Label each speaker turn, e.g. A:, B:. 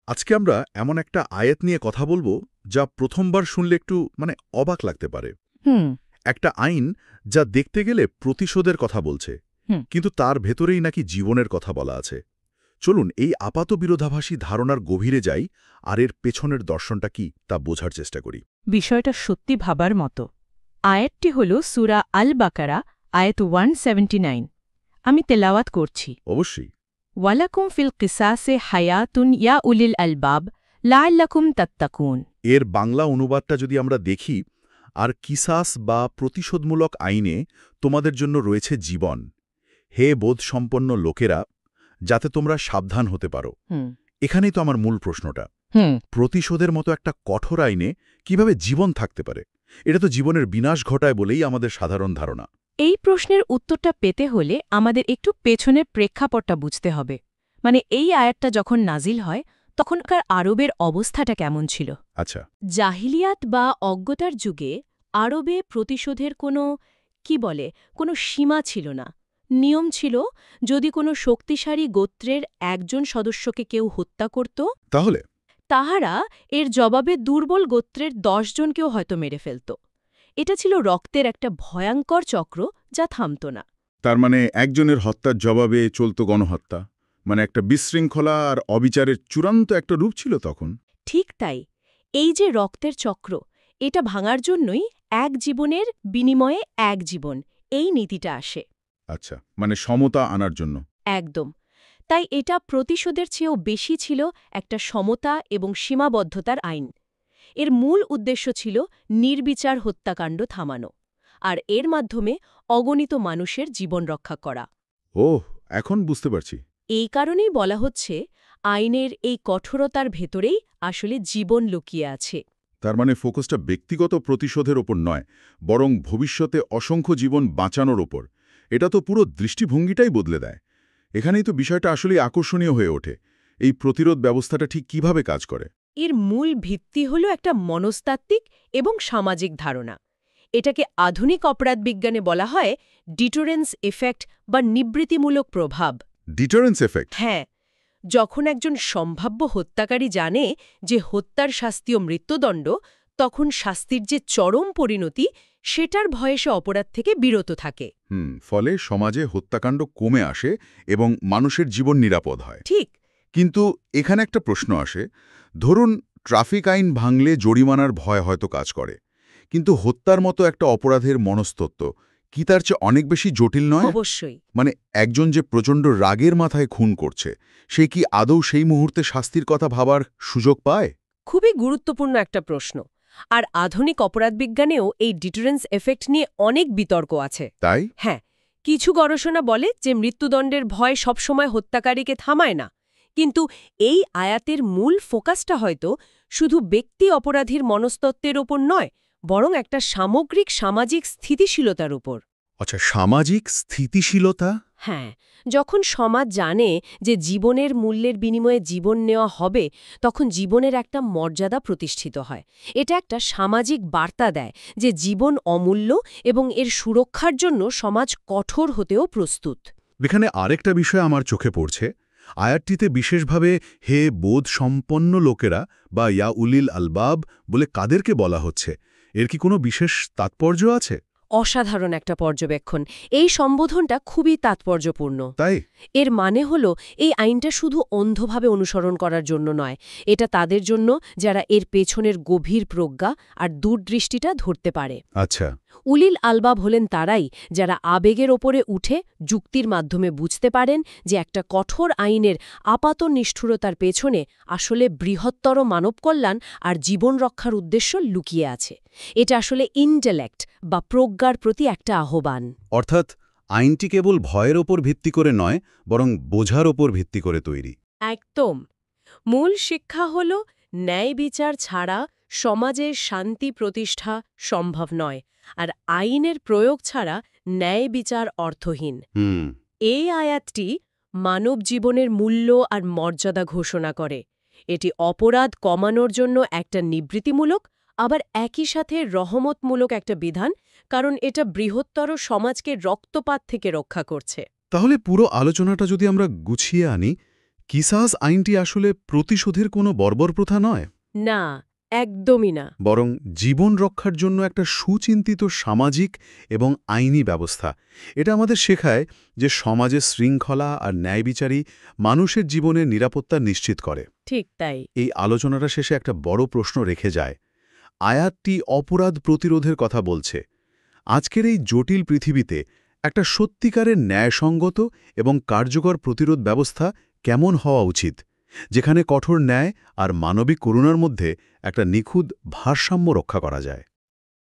A: আজকে আমরা এমন একটা আয়াত নিয়ে কথা বলবো যা প্রথমবার শুনলে একটু অবাক লাগতে পারে।
B: হুম।
A: একটা আইন যা দেখতে গেলে প্রতিশোধের কথা বলছে,
B: হুম।
A: কিন্তু তার ভেতরেই নাকি জীবনের কথা বলা আছে। চলুন এই আপাত বিরোধাভাসী ধারণার গভীরে যাই আর এর পেছনের দর্শনটা কি তা বোঝার চেষ্টা করি।
B: বিষয়টা সত্যি ভাবার মতো। আয়াতটি হল সূরা আল বাকারা, আয়াত 179। আমি তেলাওয়াত করছি।
A: অবশ্যই।
B: ওয়ালাকুম ফিল কিসাসে হায়াতুন ইয়া উলিল আলবাব লাআল্লাকুম তাত্তাকুন।
A: এর বাংলা অনুবাদটা যদি আমরা দেখি, আর কিসাস বা প্রতিশোধমূলক আইনে তোমাদের জন্য রয়েছে জীবন, হে বোধসম্পন্ন লোকেরা, যাতে তোমরা সাবধান হতে পারো।
B: হুম।
A: এখানেই তো আমার মূল প্রশ্নটা।
B: হুম।
A: প্রতিশোধের মতো একটা কঠোর আইনে কিভাবে জীবন থাকতে পারে? এটা তো জীবনের বিনাশ ঘটায় বলেই আমাদের সাধারণ ধারণা।
B: এই প্রশ্নের উত্তরটা পেতে হলে আমাদের একটু পেছনের প্রেক্ষাপটটা বুঝতে হবে। এই আয়াতটা যখন নাজিল হয় তখনকার আরবের অবস্থাটা কেমন ছিল।
A: আচ্ছা।
B: জাহিলিয়াত বা অজ্ঞতার যুগে আরবে প্রতিশোধের কোনো সীমা ছিল না। নিয়ম ছিল, যদি কোনো শক্তিশালী গোত্রের একজন সদস্যকে কেউ হত্যা করত,
A: তাহলে
B: তাহারা এর জবাবে দুর্বল গোত্রের 10 জনকেও হয়তো মেরে ফেলত। এটা ছিল রক্তের একটা ভয়ঙ্কর চক্র যা থামত না।
A: তার একজনের হত্যার জবাবে চলত গণহত্যা, একটা বিশৃঙ্খলা আর অবিচারের চূড়ান্ত একটা রূপ ছিল তখন।
B: ঠিক তাই। এই যে রক্তের চক্র, এটা ভাঙার জন্যই এক জীবনের বিনিময়ে এক জীবন, এই নীতিটা আসে।
A: আচ্ছা, সমতা আনার জন্য।
B: একদম। তাই এটা প্রতিশোধের চেয়েও বেশি ছিল একটা সমতা এবং সীমাবদ্ধতার আইন। এর মূল উদ্দেশ্য ছিল নির্বিচার হত্যাকাণ্ড থামানো, আর এর মাধ্যমে অগণিত মানুষের জীবন রক্ষা করা।
A: ওহ, এখন বুঝতে পারছি।
B: এই কারণেই বলা হচ্ছে, আইনের এই কঠোরতার ভেতরেই আসলে জীবন লুকিয়ে আছে।
A: তার ফোকাসটা ব্যক্তিগত প্রতিশোধের ওপর নয়, বরং ভবিষ্যতে অসংখ্য জীবন বাঁচানোর ওপর। এটা তো পুরো দৃষ্টিভঙ্গিটাই বদলে দেয়। এখানেই তো বিষয়টা আসলেই আকর্ষণীয় হয়ে ওঠে। এই প্রতিরোধ ব্যবস্থাটা ঠিক কিভাবে কাজ করে?
B: এর মূল ভিত্তি হল একটা মনস্তাত্ত্বিক এবং সামাজিক ধারণা। এটাকে আধুনিক অপরাধ বিজ্ঞানে বলা হয় ডিটোরেন্স এফেক্ট বা নিবৃত্তিমূলক প্রভাব।
A: Deterrence effect?
B: হ্যাঁ, যখন একজন সম্ভাব্য হত্যাকারী জানে যে হত্যার শাস্তি ও মৃত্যুদণ্ড, তখন শাস্তির যে চরম পরিণতি, সেটার ভয়ে সে অপরাধ থেকে বিরত থাকে।
A: ফলে সমাজে হত্যাকাণ্ড কমে আসে এবং মানুষের জীবন নিরাপদ হয়।
B: ঠিক।
A: কিন্তু এখানে একটা প্রশ্ন আসে, ধরুন ট্রাফিক আইন ভাঙলে জরিমানার ভয় হয়তো কাজ করে, কিন্তু হত্যার মতো একটা অপরাধের মনস্তত্ত্ব কি তার চেয়ে অনেক বেশি জটিল নয়?
B: অবশ্যই।
A: একজন যে প্রচণ্ড রাগের মাথায় খুন করছে, সে কি আদৌ সেই মুহূর্তে শাস্তির কথা ভাবার সুযোগ পায়?
B: খুবই গুরুত্বপূর্ণ একটা প্রশ্ন। আর আধুনিক অপরাধবিজ্ঞানেও এই ডিটারেন্স এফেক্ট নিয়ে অনেক বিতর্ক আছে।
A: তাই?
B: হ্যাঁ, কিছু গবেষণা বলে যে মৃত্যুদণ্ডের ভয় সবসময় হত্যাকারীকে থামায় না। কিন্তু এই আয়াতের মূল ফোকাসটা হয়তো শুধু ব্যক্তি অপরাধীর মনস্তত্ত্বের ওপর নয়, বরং একটা সামগ্রিক সামাজিক স্থিতিশীলতার উপর।
A: আচ্ছা, সামাজিক স্থিতিশীলতা?
B: হ্যাঁ, যখন সমাজ জানে যে জীবনের মূল্যের বিনিময়ে জীবন নেওয়া হবে, তখন জীবনের একটা মর্যাদা প্রতিষ্ঠিত হয়। এটা একটা সামাজিক বার্তা দেয় যে জীবন অমূল্য এবং এর সুরক্ষার জন্য সমাজ কঠোর হতেও প্রস্তুত।
A: এখানে আরেকটা বিষয় আমার চোখে পড়ছে। আয়াতটিতে বিশেষভাবে হে বোধ সম্পন্ন লোকেরা বা ইয়া উলিল আলবাব বলে কাদেরকে বলা হচ্ছে? এর কি কোনো বিশেষ তাৎপর্য আছে?
B: অসাধারণ একটা পর্যবেক্ষণ। এই সম্বোধনটা খুবই তাৎপর্যপূর্ণ।
A: তাই?
B: এর মানে হল, এই আইনটা শুধু অন্ধভাবে অনুসরণ করার জন্য নয়, এটা তাদের জন্য যারা এর পেছনের গভীর প্রজ্ঞা আর দূরদৃষ্টিটা ধরতে পারে।
A: আচ্ছা।
B: উলিল আলবাব হলেন তারাই যারা আবেগের ওপরে উঠে যুক্তির মাধ্যমে বুঝতে পারেন যে একটা কঠোর আইনের আপাত নিষ্ঠুরতার পেছনে আসলে বৃহত্তর মানবকল্যাণ আর জীবন রক্ষার উদ্দেশ্য লুকিয়ে আছে। এটা আসলে ইন্টেলেক্ট বা প্রজ্ঞার প্রতি একটা আহ্বান।
A: অর্থাৎ আইনটি কেবল ভয়ের ওপর ভিত্তি করে নয়, বরং বোঝার ওপর ভিত্তি করে তৈরি।
B: একদম। মূল শিক্ষা হল, ন্যায় বিচার ছাড়া সমাজে শান্তি প্রতিষ্ঠা সম্ভব নয়, আর আইনের প্রয়োগ ছাড়া ন্যায় বিচার অর্থহীন। এই আয়াতটি মানব জীবনের মূল্য আর মর্যাদা ঘোষণা করে। এটি অপরাধ কমানোর জন্য একটা নিবৃত্তিমূলক, আবার একই সাথে রহমতমূলক একটা বিধান, কারণ এটা বৃহত্তর সমাজকে রক্তপাত থেকে রক্ষা করছে।
A: তাহলে পুরো আলোচনাটা যদি আমরা গুছিয়ে আনি,
C: কিসাস আইনটি আসলে প্রতিশোধের কোনো বর্বর প্রথা নয়,
B: না, একদমই না।
C: বরং জীবন রক্ষার জন্য একটা সুচিন্তিত সামাজিক এবং আইনি ব্যবস্থা। এটা আমাদের শেখায় যে সমাজে শৃঙ্খলা আর ন্যায়বিচারই মানুষের জীবনের নিরাপত্তা নিশ্চিত করে।
B: ঠিক তাই।
C: এই আলোচনাটা শেষে একটা বড় প্রশ্ন রেখে যায়। আয়াতটি অপরাধ প্রতিরোধের কথা বলছে। আজকের এই জটিল পৃথিবীতে একটা সত্যিকারের ন্যায়সঙ্গত এবং কার্যকর প্রতিরোধ ব্যবস্থা কেমন হওয়া উচিত, যেখানে কঠোর ন্যায় আর মানবিক করুণার মধ্যে একটা নিখুঁত ভারসাম্য রক্ষা করা যায়।